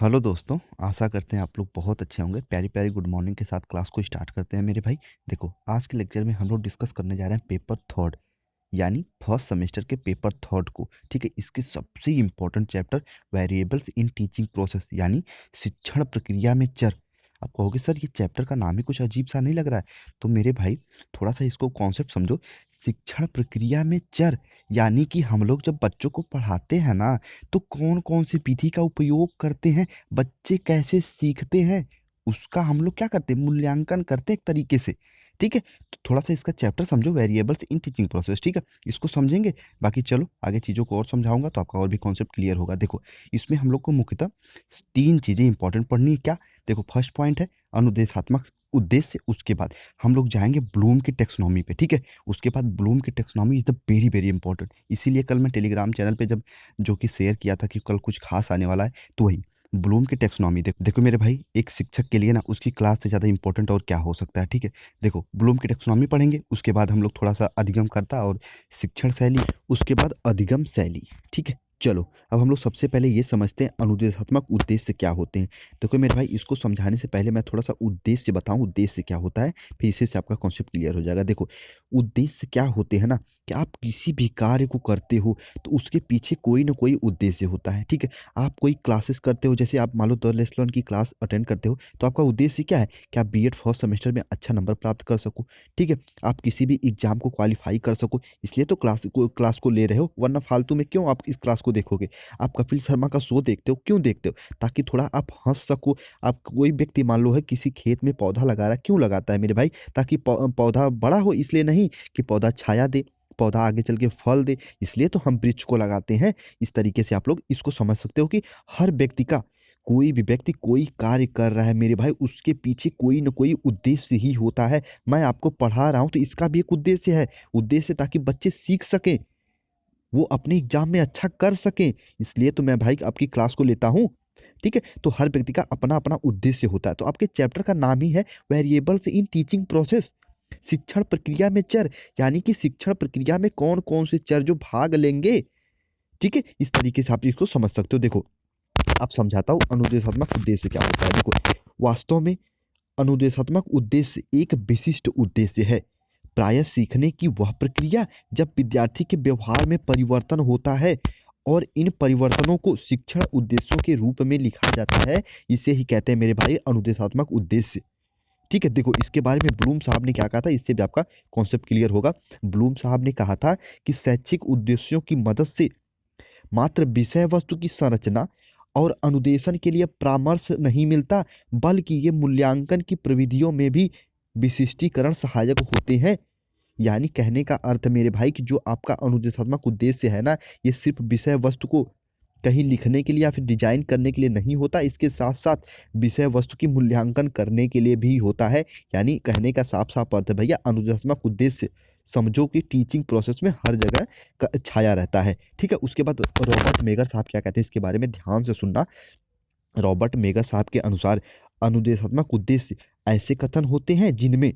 Hello दोस्तों, आशा करते हैं आप लोग बहुत अच्छे होंगे। प्यारी प्यारी गुड मॉर्निंग के साथ क्लास को स्टार्ट करते हैं मेरे भाई। देखो, आज के लेक्चर में हम लोग डिस्कस करने जा रहे हैं पेपर थर्ड, यानी फर्स्ट सेमेस्टर के पेपर थर्ड को। ठीक है, इसके सबसे important chapter variables in teaching process, यानी शिक्षण प्रक्रिया में चर। आप कहोगे सर ये चैप्टर का नाम ही कुछ अजीब सा नहीं लग रहा है? तो मेरे भाई थोड़ा सा इसको कॉन्सेप्ट समझो। शिक्षण प्रक्रिया में चर यानी कि हम लोग जब बच्चों को पढ़ाते हैं ना, तो कौन कौन सी विधि का उपयोग करते हैं, बच्चे कैसे सीखते हैं, उसका हम लोग क्या करते हैं, मूल्यांकन करते हैं एक तरीके से। ठीक है, तो थोड़ा सा इसका चैप्टर समझो, वेरिएबल्स इन टीचिंग प्रोसेस। ठीक है, इसको समझेंगे, बाकी चलो आगे चीज़ों को और समझाऊंगा तो आपका और भी कॉन्सेप्ट क्लियर होगा। देखो, इसमें हम लोग को मुख्यतः तीन चीज़ें इंपॉर्टेंट पढ़नी है। क्या? देखो, फर्स्ट पॉइंट है अनुदेशात्मक उद्देश्य। उसके बाद हम लोग जाएंगे ब्लूम की टेक्सोनॉमी पे। ठीक है, उसके बाद ब्लूम की taxonomy is the very very important. इसीलिए कल मैं टेलीग्राम चैनल पे जब जो कि शेयर किया था कि कल कुछ खास आने वाला है, तो वही ब्लूम की टेक्सोनॉमी। देखो मेरे भाई, एक शिक्षक के लिए ना उसकी क्लास से ज़्यादा इंपॉर्टेंट और क्या हो सकता है। ठीक है, देखो ब्लूम की टेक्सोनॉमी पढ़ेंगे, उसके बाद हम लोग थोड़ा सा अधिगमकर्ता और शिक्षण शैली, उसके बाद अधिगम शैली। ठीक है, चलो अब हम लोग सबसे पहले ये समझते हैं अनुदेशात्मक उद्देश्य क्या होते हैं। देखो मेरे भाई, इसको समझाने से पहले मैं थोड़ा सा उद्देश्य बताऊं, उद्देश्य क्या होता है, फिर इसी से आपका कॉन्सेप्ट क्लियर हो जाएगा। देखो, उद्देश्य क्या होते हैं ना, कि आप किसी भी कार्य को करते हो तो उसके पीछे कोई ना कोई उद्देश्य होता है। ठीक है, आप कोई क्लासेस करते हो, जैसे आप मान लो 10 लेसन की क्लास अटेंड करते हो, तो आपका उद्देश्य क्या है कि आप बीएड फर्स्ट सेमेस्टर में अच्छा नंबर प्राप्त कर सको। ठीक है, आप किसी भी एग्जाम को क्वालिफाई कर सको, इसलिए तो क्लास को ले रहे हो, वरना फालतू में क्यों आप इस क्लास को देखोगे। आप कपिल शर्मा का शो देखते हो, क्यों देखते हो? ताकि थोड़ा आप हंस सको। आप कोई व्यक्ति मान लो है किसी खेत में पौधा लगा रहा है, क्यों लगाता है मेरे भाई? ताकि पौधा बड़ा हो, इसलिए नहीं कि पौधा छाया दे, पौधा आगे चल के फल दे, इसलिए तो हम वृक्ष को लगाते हैं। इस तरीके से आप लोग इसको समझ सकते हो कि हर व्यक्ति का, कोई भी व्यक्ति कोई कार्य कर रहा है मेरे भाई, उसके पीछे कोई ना कोई उद्देश्य ही होता है। मैं आपको पढ़ा रहा हूँ तो इसका भी एक उद्देश्य है। उद्देश्य ताकि बच्चे सीख सकें, वो अपने एग्जाम में अच्छा कर सकें, इसलिए तो मैं भाई आपकी क्लास को लेता हूँ। ठीक है, तो हर व्यक्ति का अपना अपना उद्देश्य होता है। तो आपके चैप्टर का नाम ही है वेरिएबल्स इन टीचिंग प्रोसेस, शिक्षण प्रक्रिया में चर, यानी कि शिक्षण प्रक्रिया में कौन कौन से चर जो भाग लेंगे। ठीक है, इस तरीके से आप इसको समझ सकते हो। देखो, आप समझाता हूँ अनुदेशात्मक उद्देश्य क्या होता है। देखो, वास्तव में अनुदेशात्मक उद्देश्य एक विशिष्ट उद्देश्य है, प्रायः सीखने की वह प्रक्रिया जब विद्यार्थी के व्यवहार में परिवर्तन होता है और इन परिवर्तनों को शिक्षण उद्देश्यों के रूप में लिखा जाता है। इसे ही कहते हैं मेरे भाई अनुदेशात्मक उद्देश्य। ठीक है, देखो इसके बारे में ब्लूम साहब ने क्या कहा था, इससे भी आपका कॉन्सेप्ट क्लियर होगा। ब्लूम साहब ने कहा था कि शैक्षिक उद्देश्यों की मदद से मात्र विषय वस्तु की संरचना और अनुदेशन के लिए परामर्श नहीं मिलता, बल्कि ये मूल्यांकन की प्रविधियों में भी विशिष्टीकरण सहायक होते हैं। यानी कहने का अर्थ मेरे भाई कि जो आपका अनुदेशात्मक उद्देश्य है ना, ये सिर्फ विषय वस्तु को कहीं लिखने के लिए या फिर डिजाइन करने के लिए नहीं होता, इसके साथ साथ विषय वस्तु की मूल्यांकन करने के लिए भी होता है। यानी कहने का साफ साफ अर्थ है भैया, अनुदेशात्मक उद्देश्य समझो कि टीचिंग प्रोसेस में हर जगह छाया रहता है। ठीक है, उसके बाद रॉबर्ट मेगर साहब क्या कहते हैं इसके बारे में ध्यान से सुनना। रॉबर्ट मेगर साहब के अनुसार अनुदेशात्मक उद्देश्य ऐसे कथन होते हैं जिनमें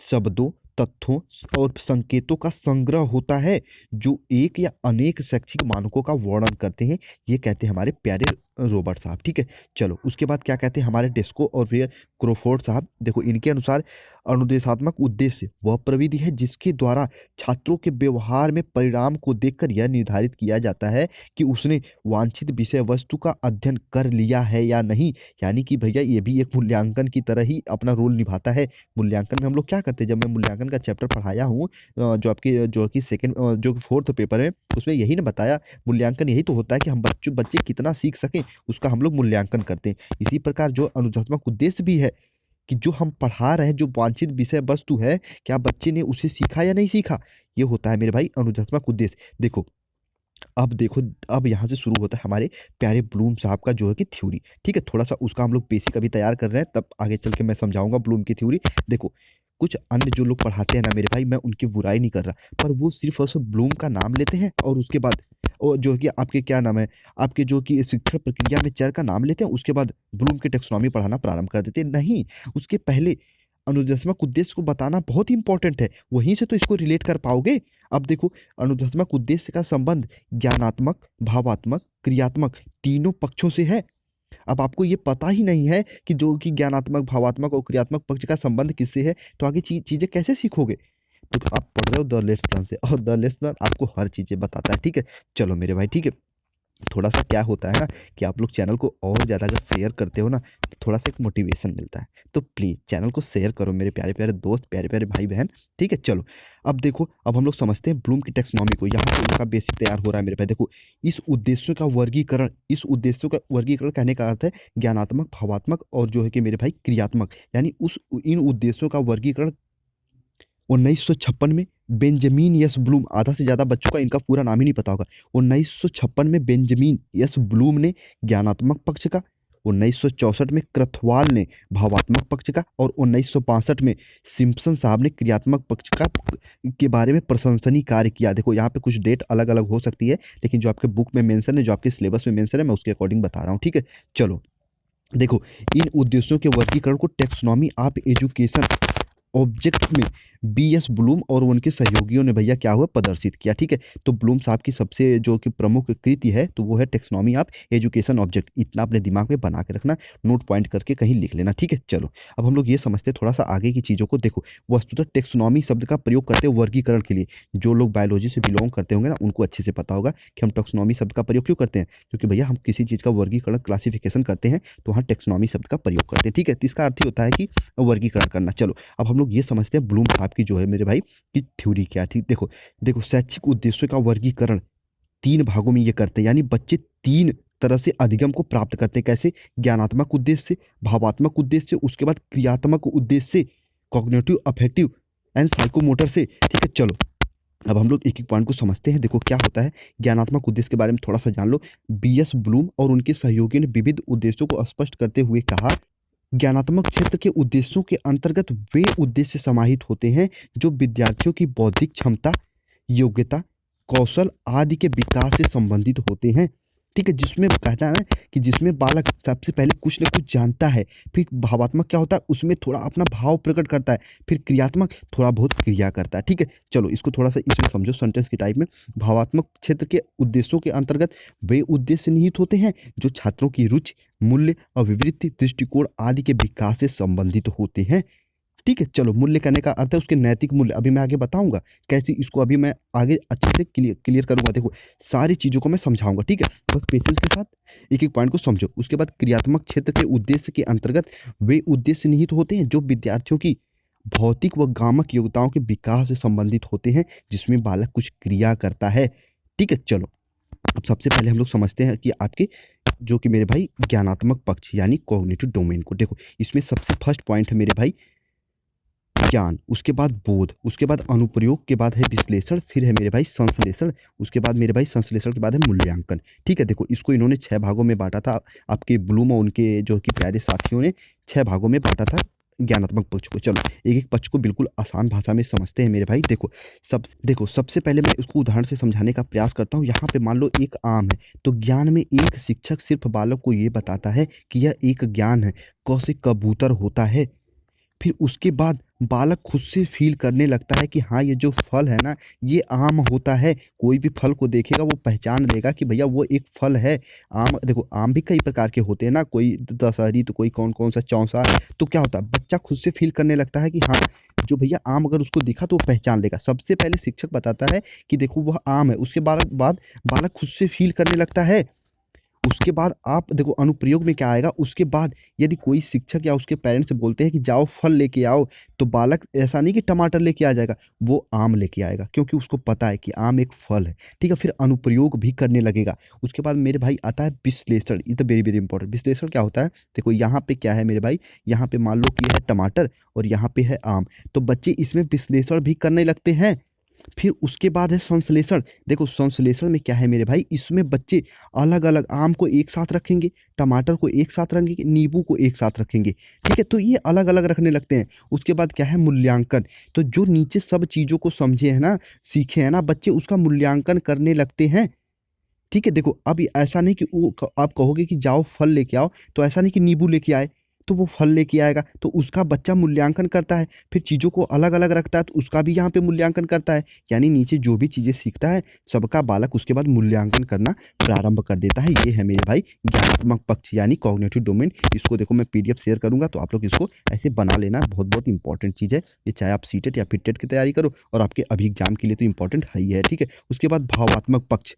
शब्दों, तथ्यों और संकेतों का संग्रह होता है जो एक या अनेक शैक्षिक मानकों का वर्णन करते हैं। ये कहते हैं हमारे प्यारे रॉबर्ट साहब। ठीक है, चलो उसके बाद क्या कहते हैं हमारे डेस्को और फिर क्रोफोर्ड साहब। देखो, इनके अनुसार अनुदेशात्मक उद्देश्य वह प्रविधि है जिसके द्वारा छात्रों के व्यवहार में परिणाम को देखकर यह निर्धारित किया जाता है कि उसने वांछित विषय वस्तु का अध्ययन कर लिया है या नहीं। यानी कि भैया ये भी एक मूल्यांकन की तरह ही अपना रोल निभाता है। मूल्यांकन में हम लोग क्या करते हैं, जब मैं मूल्यांकन का चैप्टर पढ़ाया हूँ, जो कि सेकंड जो फोर्थ पेपर है, उसमें यही ना बताया, मूल्यांकन यही तो होता है कि हम बच्चे कितना सीख सकें, उसका हम लोग मूल्यांकन करते हैं। इसी प्रकार जो अनुदेशात्मक उद्देश्य भी है कि जो हम पढ़ा रहे हैं, जो वांछित विषय वस्तु है, क्या बच्चे ने उसे सीखा या नहीं सीखा, ये होता है मेरे भाई अनुदेशात्मक उद्देश्य। देखो, अब यहाँ से शुरू होता है हमारे प्यारे ब्लूम साहब का जो है कि थ्योरी। ठीक है, थोड़ा सा उसका हम लोग बेसिक अभी तैयार कर रहे हैं, तब आगे चल के मैं समझाऊंगा ब्लूम की थ्योरी। देखो, कुछ अन्य जो लोग पढ़ाते हैं ना मेरे भाई, मैं उनकी बुराई नहीं कर रहा, पर वो सिर्फ और सिर्फ ब्लूम का नाम लेते हैं और उसके बाद और जो है कि आपके क्या नाम है, आपके जो कि शिक्षण प्रक्रिया में चर का नाम लेते हैं, उसके बाद ब्लूम की टेक्सोनॉमी पढ़ाना प्रारंभ कर देते हैं। नहीं, उसके पहले अनुदेशात्मक उद्देश्य को बताना बहुत ही इंपॉर्टेंट है, वहीं से तो इसको रिलेट कर पाओगे। अब देखो, अनुदेशात्मक उद्देश्य का संबंध ज्ञानात्मक, भावात्मक, क्रियात्मक तीनों पक्षों से है। अब आपको ये पता ही नहीं है कि जो कि ज्ञानात्मक, भावात्मक और क्रियात्मक पक्ष का संबंध किससे है, तो आगे चीज़ें कैसे सीखोगे? तो आप पढ़ रहे हो द लेसन से, और द लेसन आपको हर चीज़ें बताता है, ठीक है? चलो मेरे भाई, ठीक है? थोड़ा-सा क्या होता है ना कि आप लोग चैनल को और ज़्यादा अगर शेयर करते हो ना, तो थोड़ा-सा एक मोटिवेशन मिलता है। तो प्लीज़ चैनल को शेयर करो मेरे प्यारे-प्यारे दोस्त, प्यारे-प्यारे भाई-बहन, ठीक है? चलो, अब देखो, अब हम लोग समझते हैं ब्लूम की टैक्सोनॉमी को। यहाँ पे उनका बेसिक तैयार हो रहा है मेरे भाई। देखो, इस उद्देश्यों का वर्गीकरण कहने का अर्थ है ज्ञानात्मक, भावात्मक और जो है कि मेरे भाई क्रियात्मक, यानी इन उद्देश्यों का वर्गीकरण 1956 में बेंजामिन एस ब्लूम, आधा से ज़्यादा बच्चों का इनका पूरा नाम ही नहीं पता होगा। 1956 में बेंजामिन एस ब्लूम ने ज्ञानात्मक पक्ष का, 1964 में क्रथवाल ने भावात्मक पक्ष का और 1962 में सिम्पसन साहब ने क्रियात्मक पक्ष का के बारे में प्रशंसनीय कार्य किया। देखो यहाँ पे कुछ डेट अलग अलग हो सकती है, लेकिन जो आपके बुक में मेंशन है, जो आपके सिलेबस में मेंशन है, मैं उसके अकॉर्डिंग बता रहा हूँ, ठीक है? चलो, देखो, इन उद्देश्यों के वर्गीकरण को टेक्सोनॉमी ऑफ एजुकेशन ऑब्जेक्ट में बी.एस. ब्लूम और उनके सहयोगियों ने भैया क्या हुआ, प्रदर्शित किया, ठीक है? तो ब्लूम साहब की सबसे जो कि प्रमुख कृति है, तो वो है टेक्सोनॉमी ऑफ एजुकेशन ऑब्जेक्ट। इतना अपने दिमाग में बना के रखना, नोट पॉइंट करके कहीं लिख लेना, ठीक है? चलो, अब हम लोग ये समझते हैं थोड़ा सा आगे की चीज़ों को। देखो, वस्तुतः टेक्सोनॉमी शब्द का प्रयोग करते हैं वर्गीकरण के लिए। जो लोग बायोलॉजी से बिलोंग करते होंगे ना, उनको अच्छे से पता होगा कि हम टेक्सोनॉमी शब्द का प्रयोग क्यों करते हैं। क्योंकि भैया हम किसी चीज़ का वर्गीकरण, क्लासिफिकेशन करते हैं, तो वहाँ टेक्सोनॉमी शब्द का प्रयोग करते हैं, ठीक है? तो इसका अर्थ ही होता है कि वर्गीकरण करना। चलो, अब हम लोग ये समझते हैं ब्लूम साहब की जो है मेरे भाई की थ्योरी क्या थी। देखो देखो, शैक्षिक उद्देश्यों का वर्गीकरण 3 भागों में ये करते हैं, यानी बच्चे 3 तरह से अधिगम को प्राप्त करते हैं। कैसे? ज्ञानात्मक उद्देश्य से, भावात्मक उद्देश्य से, उसके बाद क्रियात्मक उद्देश्य से, कॉग्निटिव, अफेक्टिव एंड साइकोमोटर से, ठीक है? चलो, अब हम लोग एक-एक पॉइंट को समझते हैं। देखो क्या होता है, ज्ञानात्मक उद्देश्य के बारे में थोड़ा-सा जान लो। बी.एस. ब्लूम और उनके सहयोगियों ने विविध उद्देश्यों को स्पष्ट करते हुए कहा, ज्ञानात्मक क्षेत्र के उद्देश्यों के अंतर्गत वे उद्देश्य समाहित होते हैं जो विद्यार्थियों की बौद्धिक क्षमता, योग्यता, कौशल आदि के विकास से संबंधित होते हैं, ठीक है? जिसमें कहता है ना कि जिसमें बालक सबसे पहले कुछ न कुछ जानता है, फिर भावात्मक क्या होता है, उसमें थोड़ा अपना भाव प्रकट करता है, फिर क्रियात्मक थोड़ा बहुत क्रिया करता है, ठीक है? चलो, इसको थोड़ा सा इसमें समझो सेंटेंस के टाइप में। भावात्मक क्षेत्र के उद्देश्यों के अंतर्गत वे उद्देश्य निहित होते हैं जो छात्रों की रुचि, मूल्य, अभिवृत्ति, दृष्टिकोण आदि के विकास से संबंधित होते हैं, ठीक है? चलो, मूल्य कहने का अर्थ है उसके नैतिक मूल्य। अभी मैं आगे बताऊंगा कैसे, इसको अभी मैं आगे अच्छे से क्लियर करूंगा। देखो, सारी चीज़ों को मैं समझाऊंगा, ठीक है? बस पेशेंस के साथ एक एक पॉइंट को समझो। उसके बाद क्रियात्मक क्षेत्र के उद्देश्य के अंतर्गत वे उद्देश्य निहित होते हैं जो विद्यार्थियों की भौतिक व गामक योग्यताओं के विकास से संबंधित होते हैं, जिसमें बालक कुछ क्रिया करता है, ठीक है? चलो, अब सबसे पहले हम लोग समझते हैं कि आपके जो कि मेरे भाई ज्ञानात्मक पक्ष यानी कॉग्निटिव डोमेन को। देखो, इसमें सबसे फर्स्ट पॉइंट है मेरे भाई ज्ञान, उसके बाद बोध, उसके बाद अनुप्रयोग के बाद है विश्लेषण, फिर है मेरे भाई संश्लेषण, उसके बाद मेरे भाई संश्लेषण के बाद है मूल्यांकन, ठीक है? देखो, इसको इन्होंने 6 भागों में बांटा था। आपके ब्लूम और उनके जो कि प्यारे साथियों ने 6 भागों में बांटा था ज्ञानात्मक पक्ष को। चलो, एक एक पक्ष को बिल्कुल आसान भाषा में समझते हैं मेरे भाई। देखो, सबसे पहले मैं इसको उदाहरण से समझाने का प्रयास करता हूँ। यहाँ पे मान लो एक आम है, तो ज्ञान में एक शिक्षक सिर्फ बालक को ये बताता है कि यह एक ज्ञान है, क से कबूतर होता है। फिर उसके बाद बालक खुद से फ़ील करने लगता है कि हाँ, ये जो फल है ना, ये आम होता है। कोई भी फल को देखेगा वो पहचान लेगा कि भैया वो एक फल है। आम, देखो आम भी कई प्रकार के होते हैं ना, कोई दशहरी, तो कोई कौन-कौन सा चौसा। तो क्या होता है, बच्चा खुद से फ़ील करने लगता है कि हाँ, जो भैया आम अगर उसको दिखा तो वो पहचान लेगा। सबसे पहले शिक्षक बताता है कि देखो वह आम है, उसके बाद बालक खुद से फ़ील करने लगता है। उसके बाद आप देखो अनुप्रयोग में क्या आएगा, उसके बाद यदि कोई शिक्षक या उसके पेरेंट्स बोलते हैं कि जाओ फल लेके आओ, तो बालक ऐसा नहीं कि टमाटर लेके आ जाएगा, वो आम लेके आएगा, क्योंकि उसको पता है कि आम एक फल है, ठीक है? फिर अनुप्रयोग भी करने लगेगा। उसके बाद मेरे भाई आता है विश्लेषण। ये तो वेरी वेरी इंपॉर्टेंट। विश्लेषण क्या होता है, देखो यहाँ पे क्या है मेरे भाई, यहाँ पे मान लो कि है टमाटर और यहाँ पे है आम, तो बच्चे इसमें विश्लेषण भी करने लगते हैं। फिर उसके बाद है संश्लेषण। देखो, संश्लेषण में क्या है मेरे भाई, इसमें बच्चे अलग अलग आम को एक साथ रखेंगे, टमाटर को एक साथ रखेंगे, नींबू को एक साथ रखेंगे, ठीक है? तो ये अलग अलग रखने लगते हैं। उसके बाद क्या है, मूल्यांकन। तो जो नीचे सब चीज़ों को समझे हैं ना, सीखे हैं ना बच्चे, उसका मूल्यांकन करने लगते हैं, ठीक है? देखो, अब ऐसा नहीं कि आप कहोगे कि जाओ फल लेके आओ, तो ऐसा नहीं कि नींबू लेके आए, तो वो फल लेके आएगा, तो उसका बच्चा मूल्यांकन करता है, फिर चीज़ों को अलग अलग रखता है तो उसका भी यहाँ पे मूल्यांकन करता है। यानी नीचे जो भी चीज़ें सीखता है सबका बालक उसके बाद मूल्यांकन करना प्रारंभ कर देता है। ये है मेरे भाई ज्ञानात्मक पक्ष यानी कॉग्निटिव डोमेन। इसको देखो मैं पीडीएफ शेयर करूंगा तो आप लोग इसको ऐसे बना लेना, बहुत बहुत इंपॉर्टेंट चीज़ है ये, चाहे आप सीटेट या फिर टेट की तैयारी करो और आपके अभी एग्जाम के लिए तो इंपॉर्टेंट है ही है। ठीक है, उसके बाद भावात्मक पक्ष,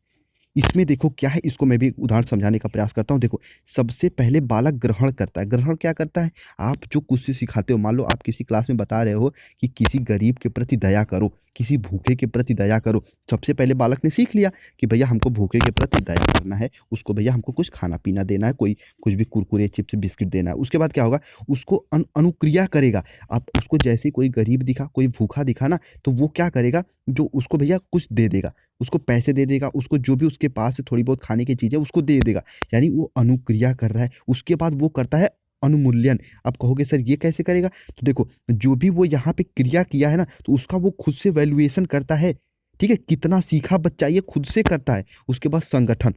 इसमें देखो क्या है, इसको मैं भी उदाहरण समझाने का प्रयास करता हूँ। देखो सबसे पहले बालक ग्रहण करता है। ग्रहण क्या करता है, आप जो कुछ से सिखाते हो, मान लो आप किसी क्लास में बता रहे हो कि किसी गरीब के प्रति दया करो, किसी भूखे के प्रति दया करो, सबसे पहले बालक ने सीख लिया कि भैया हमको भूखे के प्रति दया करना है, उसको भैया हमको कुछ खाना पीना देना है, कोई कुछ भी कुरकुरे चिप्स बिस्किट देना है। उसके बाद क्या होगा, उसको अनुक्रिया करेगा। आप उसको जैसे कोई गरीब दिखा, कोई भूखा दिखा ना, तो वो क्या करेगा, जो उसको भैया कुछ दे देगा, उसको पैसे दे देगा, उसको जो भी उसके पास से थोड़ी बहुत खाने की चीज़ है उसको दे देगा, यानी वो अनुक्रिया कर रहा है। उसके बाद वो करता है अनुमूल्यन। आप कहोगे सर ये कैसे करेगा, तो देखो जो भी वो यहाँ पे क्रिया किया है ना, तो उसका वो खुद से वैल्यूएशन करता है। ठीक है, कितना सीखा बच्चा ये खुद से करता है। उसके बाद संगठन,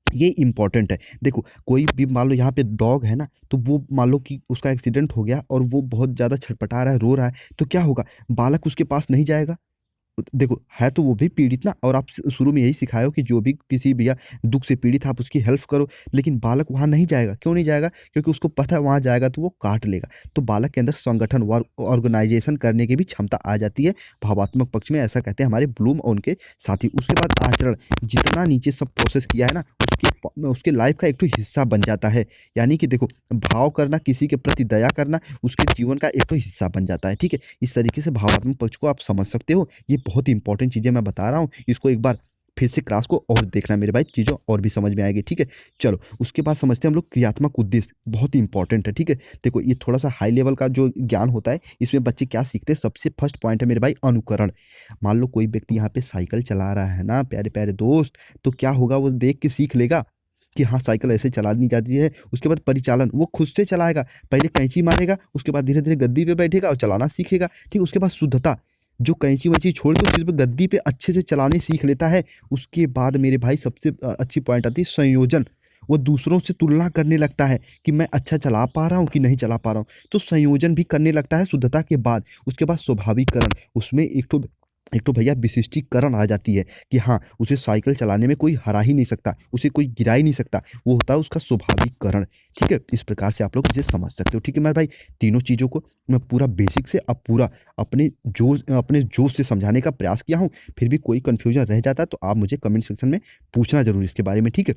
ये इंपॉर्टेंट है। देखो कोई भी मान लो यहाँ पे डॉग है ना, तो वो मान लो कि उसका एक्सीडेंट हो गया और वो बहुत ज़्यादा छटपटा रहा है, रो रहा है, तो क्या होगा, बालक उसके पास नहीं जाएगा। देखो है तो वो भी पीड़ित ना, और आप शुरू में यही सिखाए हो कि जो भी किसी भैया दुख से पीड़ित है आप उसकी हेल्प करो, लेकिन बालक वहाँ नहीं जाएगा। क्यों नहीं जाएगा, क्योंकि उसको पता है वहाँ जाएगा तो वो काट लेगा। तो बालक के अंदर संगठन व ऑर्गेनाइजेशन करने की भी क्षमता आ जाती है भावात्मक पक्ष में, ऐसा कहते हैं हमारे ब्लूम और उनके साथी। उसके बाद आचरण, जितना नीचे सब प्रोसेस किया है ना, उसके उसके लाइफ का एक तो हिस्सा बन जाता है। यानी कि देखो भाव करना, किसी के प्रति दया करना उसके जीवन का एक तो हिस्सा बन जाता है। ठीक है, इस तरीके से भावात्मक पक्ष को आप समझ सकते हो। ये बहुत इंपॉर्टेंट चीज़ें मैं बता रहा हूँ, इसको एक बार फिर से क्लास को और देखना मेरे भाई, चीज़ों और भी समझ में आएगी। ठीक है, चलो उसके बाद समझते हैं हम लोग क्रियात्मक उद्देश्य, बहुत इंपॉर्टेंट है। ठीक है, देखो ये थोड़ा सा हाई लेवल का जो ज्ञान होता है, इसमें बच्चे क्या सीखते हैं, सबसे फर्स्ट पॉइंट है मेरे भाई अनुकरण। मान लो कोई व्यक्ति यहाँ पे साइकिल चला रहा है ना प्यारे प्यारे दोस्त, तो क्या होगा, वो देख के सीख लेगा कि हाँ साइकिल ऐसे चलानी जाती है। उसके बाद परिचालन, वो खुद से चलाएगा, पहले कैंची मारेगा, उसके बाद धीरे धीरे गद्दी पे बैठेगा और चलाना सीखेगा। ठीक, उसके बाद शुद्धता, जो कैंची वैंची छोड़ के सिर्फ गद्दी पे अच्छे से चलाने सीख लेता है। उसके बाद मेरे भाई सबसे अच्छी पॉइंट आती है संयोजन, वो दूसरों से तुलना करने लगता है कि मैं अच्छा चला पा रहा हूँ कि नहीं चला पा रहा हूँ, तो संयोजन भी करने लगता है शुद्धता के बाद। उसके बाद स्वाभाविकरण, उसमें एक तो भैया विशिष्टीकरण आ जाती है कि हाँ उसे साइकिल चलाने में कोई हरा ही नहीं सकता, उसे कोई गिरा ही नहीं सकता, वो होता है उसका स्वाभाविकरण। ठीक है, इस प्रकार से आप लोग इसे समझ सकते हो। ठीक है मेरे भाई, तीनों चीज़ों को मैं पूरा बेसिक से अब पूरा अपने जोश से समझाने का प्रयास किया हूँ। फिर भी कोई कन्फ्यूजन रह जाता है तो आप मुझे कमेंट सेक्शन में पूछना जरूर इसके बारे में। ठीक है,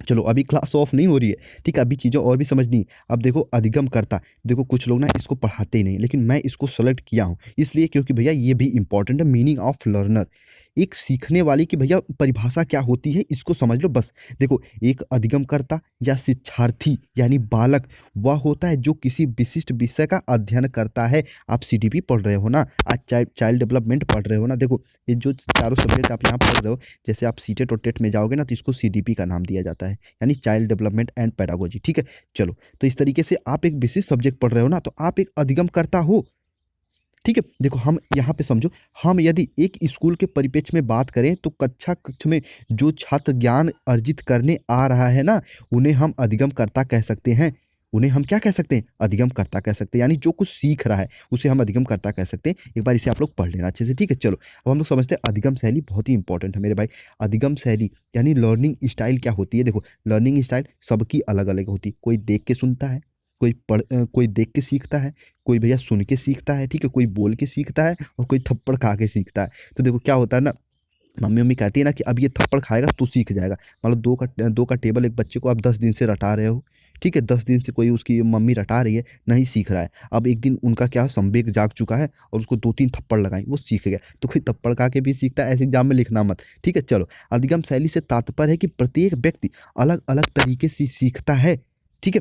चलो अभी क्लास ऑफ नहीं हो रही है। ठीक है, अभी चीज़ें और भी समझनी है। अब देखो अधिगम करता, देखो कुछ लोग ना इसको पढ़ाते ही नहीं, लेकिन मैं इसको सेलेक्ट किया हूँ इसलिए क्योंकि भैया ये भी इंपॉर्टेंट है। मीनिंग ऑफ लर्नर, एक सीखने वाले की भैया परिभाषा क्या होती है इसको समझ लो बस। देखो एक अधिगमकर्ता या शिक्षार्थी यानी बालक वह होता है जो किसी विशिष्ट विषय का अध्ययन करता है। आप सीडीपी पढ़ रहे हो ना, आज चाइल्ड डेवलपमेंट पढ़ रहे हो ना, देखो ये जो चारों सब्जेक्ट आप यहाँ पढ़ रहे हो, जैसे आप सीटेट और टेट में जाओगे ना तो इसको सीडीपी का नाम दिया जाता है, यानी चाइल्ड डेवलपमेंट एंड पेडागोजी। ठीक है, चलो तो इस तरीके से आप एक विशिष्ट सब्जेक्ट पढ़ रहे हो ना, तो आप एक अधिगमकर्ता हो। ठीक है, देखो हम यहाँ पे समझो, हम यदि एक स्कूल के परिप्रेक्ष्य में बात करें तो कक्षा कक्ष में जो छात्र ज्ञान अर्जित करने आ रहा है ना, उन्हें हम अधिगमकर्ता कह सकते हैं। उन्हें हम क्या कह सकते हैं, अधिगमकर्ता कह सकते हैं, यानी जो कुछ सीख रहा है उसे हम अधिगमकर्ता कह सकते हैं। एक बार इसे आप लोग पढ़ लेना अच्छे से। ठीक है, चलो अब हम लोग समझते हैं अधिगम शैली, बहुत ही इंपॉर्टेंट है मेरे भाई। अधिगम शैली यानी लर्निंग स्टाइल क्या होती है, देखो लर्निंग स्टाइल सबकी अलग अलग होती है। कोई देख के सुनता है, कोई देख के सीखता है, कोई भैया सुन के सीखता है, ठीक है, कोई बोल के सीखता है और कोई थप्पड़ खा के सीखता है। तो देखो क्या होता है ना, मम्मी मम्मी कहती है ना कि अब ये थप्पड़ खाएगा तो सीख जाएगा। मतलब दो का टेबल एक बच्चे को आप 10 दिन से रटा रहे हो, ठीक है, 10 दिन से कोई उसकी मम्मी रटा रही है, नहीं सीख रहा है। अब एक दिन उनका क्या संवेग जाग चुका है और उसको 2-3 थप्पड़ लगाई, वो सीख गया। तो कोई थप्पड़ खा के भी सीखता है, ऐसे एग्जाम में लिखना मत। ठीक है, चलो अधिगम शैली से तात्पर्य है कि प्रत्येक व्यक्ति अलग अलग तरीके से सीखता है। ठीक है,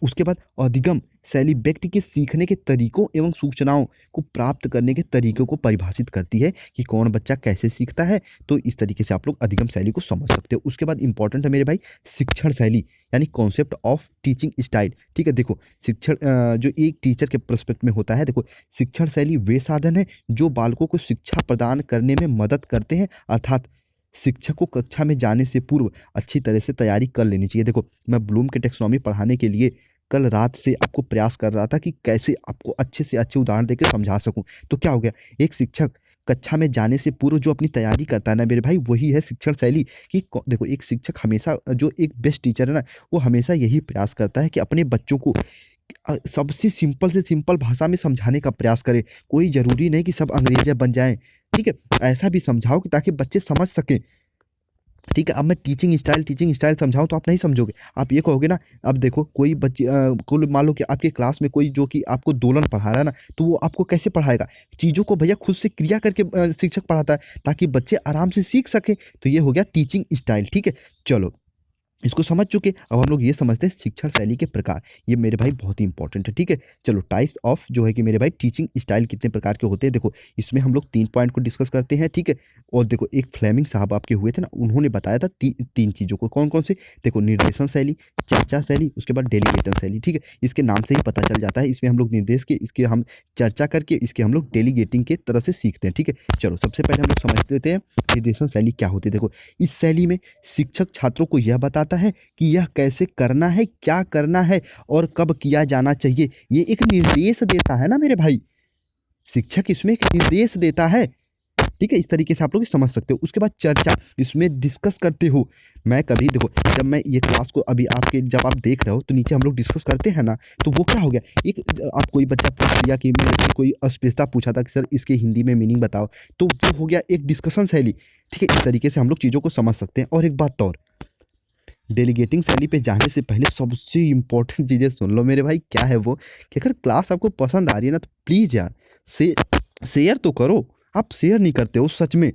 उसके बाद अधिगम शैली व्यक्ति के सीखने के तरीकों एवं सूचनाओं को प्राप्त करने के तरीकों को परिभाषित करती है कि कौन बच्चा कैसे सीखता है। तो इस तरीके से आप लोग अधिगम शैली को समझ सकते हो। उसके बाद इंपॉर्टेंट है मेरे भाई शिक्षण शैली, यानी कॉन्सेप्ट ऑफ टीचिंग स्टाइल। ठीक है, देखो शिक्षण जो एक टीचर के प्रोस्पेक्ट में होता है, देखो शिक्षण शैली वे साधन है जो बालकों को शिक्षा प्रदान करने में मदद करते हैं, अर्थात शिक्षक को कक्षा में जाने से पूर्व अच्छी तरह से तैयारी कर लेनी चाहिए। देखो मैं ब्लूम के टेक्सोनॉमी पढ़ाने के लिए कल रात से आपको प्रयास कर रहा था कि कैसे आपको अच्छे से अच्छे उदाहरण देकर समझा सकूं। तो क्या हो गया, एक शिक्षक कक्षा में जाने से पूर्व जो अपनी तैयारी करता है ना मेरे भाई, वही है शिक्षण शैली। कि देखो, एक शिक्षक हमेशा, जो एक बेस्ट टीचर है ना, वो हमेशा यही प्रयास करता है कि अपने बच्चों को सबसे सिंपल से सिंपल भाषा में समझाने का प्रयास करे। कोई ज़रूरी नहीं कि सब अंग्रेज़ बन जाएँ, ठीक है? ऐसा भी समझाओ कि ताकि बच्चे समझ सकें, ठीक है? अब मैं टीचिंग स्टाइल समझाऊँ तो आप नहीं समझोगे। आप ये कहोगे ना, अब देखो कोई बच्चे कुल मान लो कि आपके क्लास में कोई जो कि आपको दोलन पढ़ा रहा है ना, तो वो आपको कैसे पढ़ाएगा? चीज़ों को भैया खुद से क्रिया करके शिक्षक पढ़ाता है, ताकि बच्चे आराम से सीख सकें। तो ये हो गया टीचिंग स्टाइल, ठीक है? चलो, इसको समझ चुके। अब हम लोग ये समझते हैं शिक्षण शैली के प्रकार। ये मेरे भाई बहुत ही इंपॉर्टेंट है, ठीक है? चलो, टाइप्स ऑफ जो है कि मेरे भाई टीचिंग स्टाइल कितने प्रकार के होते हैं, देखो इसमें हम लोग 3 पॉइंट को डिस्कस करते हैं, ठीक है? और देखो, एक फ्लेमिंग साहब आपके हुए थे ना, उन्होंने बताया था 3 चीज़ों को, कौन-कौन से? देखो, निर्देशन शैली, चर्चा शैली, उसके बाद डेलीगेशन शैली, ठीक है? इसके नाम से ही पता चल जाता है, इसमें हम लोग निर्देश के, इसके हम चर्चा करके, इसके हम लोग डेलीगेटिंग के तरह से सीखते हैं, ठीक है? चलो, सबसे पहले हम लोग समझ लेते हैं निर्देशन शैली क्या होती है। देखो, इस शैली में शिक्षक छात्रों को यह बताता है कि यह कैसे करना है, क्या करना है और कब किया जाना चाहिए। ये एक निर्देश देता है ना मेरे भाई, शिक्षक इसमें एक निर्देश देता है, ठीक है? इस तरीके से आप लोग समझ सकते हो। उसके बाद चर्चा, इसमें डिस्कस करते हो। मैं कभी देखो, जब मैं ये क्लास को अभी आपके जब आप देख रहे हो तो नीचे हम लोग डिस्कस करते हैं ना, तो वो क्या हो गया, एक आप कोई बच्चा पूछ लिया कि मैंने कोई अस्पष्टता पूछा था कि सर इसके हिंदी में मीनिंग बताओ, तो वो हो गया एक डिस्कशन शैली, ठीक है? इस तरीके से हम लोग चीज़ों को समझ सकते हैं। और एक बात और, डेलीगेटिंग शैली पे जाने से पहले सबसे इम्पोर्टेंट चीज़ें सुन लो मेरे भाई। क्या है वो, कि अगर क्लास आपको पसंद आ रही है ना, तो प्लीज़ यार से शेयर तो करो। आप शेयर नहीं करते हो सच में,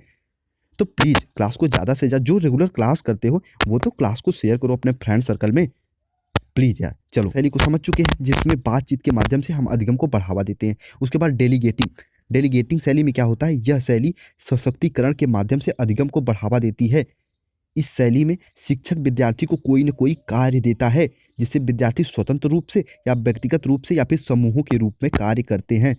तो प्लीज़ क्लास को ज़्यादा से ज़्यादा, जो रेगुलर क्लास करते हो वो तो क्लास को शेयर करो अपने फ्रेंड सर्कल में, प्लीज़ यार। चलो, शैली को समझ चुके हैं, जिसमें बातचीत के माध्यम से हम अधिगम को बढ़ावा देते हैं। उसके बाद डेलीगेटिंग, डेलीगेटिंग शैली में क्या होता है, यह शैली सशक्तिकरण के माध्यम से अधिगम को बढ़ावा देती है। इस शैली में शिक्षक विद्यार्थी को कोई न कोई कार्य देता है, जिससे विद्यार्थी स्वतंत्र रूप से या व्यक्तिगत रूप से या फिर समूहों के रूप में कार्य करते हैं,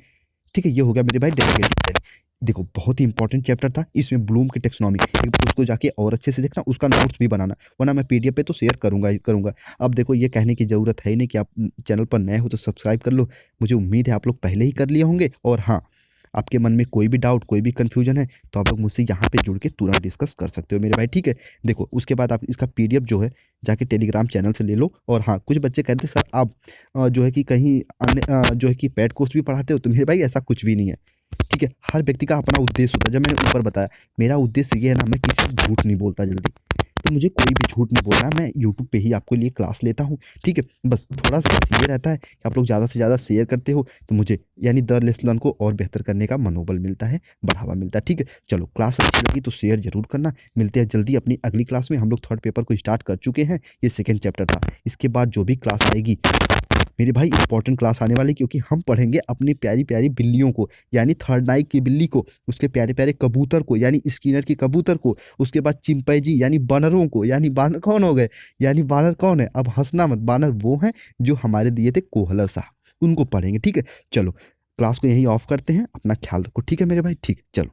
ठीक है? ये हो गया मेरे भाई डेलीगेटिव शैली। देखो, बहुत ही इंपॉर्टेंट चैप्टर था, इसमें ब्लूम की टेक्सोनॉमी, उसको जाके और अच्छे से देखना, उसका नोट्स भी बनाना, वरना मैं पीडीएफ पे तो शेयर करूंगा ही करूंगा। अब देखो, ये कहने की ज़रूरत है ही नहीं कि आप चैनल पर नए हो तो सब्सक्राइब कर लो। मुझे उम्मीद है आप लोग पहले ही कर लिए होंगे। और हाँ, आपके मन में कोई भी डाउट, कोई भी कन्फ्यूजन है, तो आप लोग मुझसे यहाँ पे जुड़ के तुरंत डिस्कस कर सकते हो मेरे भाई, ठीक है? देखो, उसके बाद आप इसका पीडीएफ जो है जाके टेलीग्राम चैनल से ले लो। और हाँ, कुछ बच्चे कहते हैं सर आप जो है कि कहीं अन्य जो है कि पेड कोर्स भी पढ़ाते हो, तो मेरे भाई ऐसा कुछ भी नहीं है, ठीक है? हर व्यक्ति का अपना उद्देश्य होता है। जब मैंने ऊपर बताया, मेरा उद्देश्य ये है ना, मैं किसी से झूठ नहीं बोलता जल्दी, तो मुझे कोई भी झूठ नहीं बोलना है। मैं यूट्यूब पे ही आपके लिए क्लास लेता हूँ, ठीक है? बस थोड़ा-सा बस ये रहता है कि आप लोग ज़्यादा से ज़्यादा शेयर करते हो, तो मुझे यानी द लेसन को और बेहतर करने का मनोबल मिलता है, बढ़ावा मिलता है, ठीक है? चलो, क्लास अच्छी लगी तो शेयर ज़रूर करना। मिलते हैं जल्दी अपनी अगली क्लास में। हम लोग थर्ड पेपर को स्टार्ट कर चुके हैं, ये सेकंड चैप्टर था। इसके बाद जो भी क्लास आएगी मेरे भाई, इंपॉर्टेंट क्लास आने वाली, क्योंकि हम पढ़ेंगे अपनी प्यारी प्यारी बिल्लियों को, यानी थर्ड नाइक की बिल्ली को, उसके प्यारे प्यारे कबूतर को यानी स्किनर के कबूतर को, उसके बाद चिंपैंजी यानी बानरों को। यानी बानर कौन हो गए, यानी बानर कौन है, अब हंसना मत, बानर वो हैं जो हमारे दिए थे कोहलर साहब, उनको पढ़ेंगे, ठीक है? चलो, क्लास को यहीं ऑफ करते हैं, अपना ख्याल रखो, ठीक है मेरे भाई? ठीक, चलो।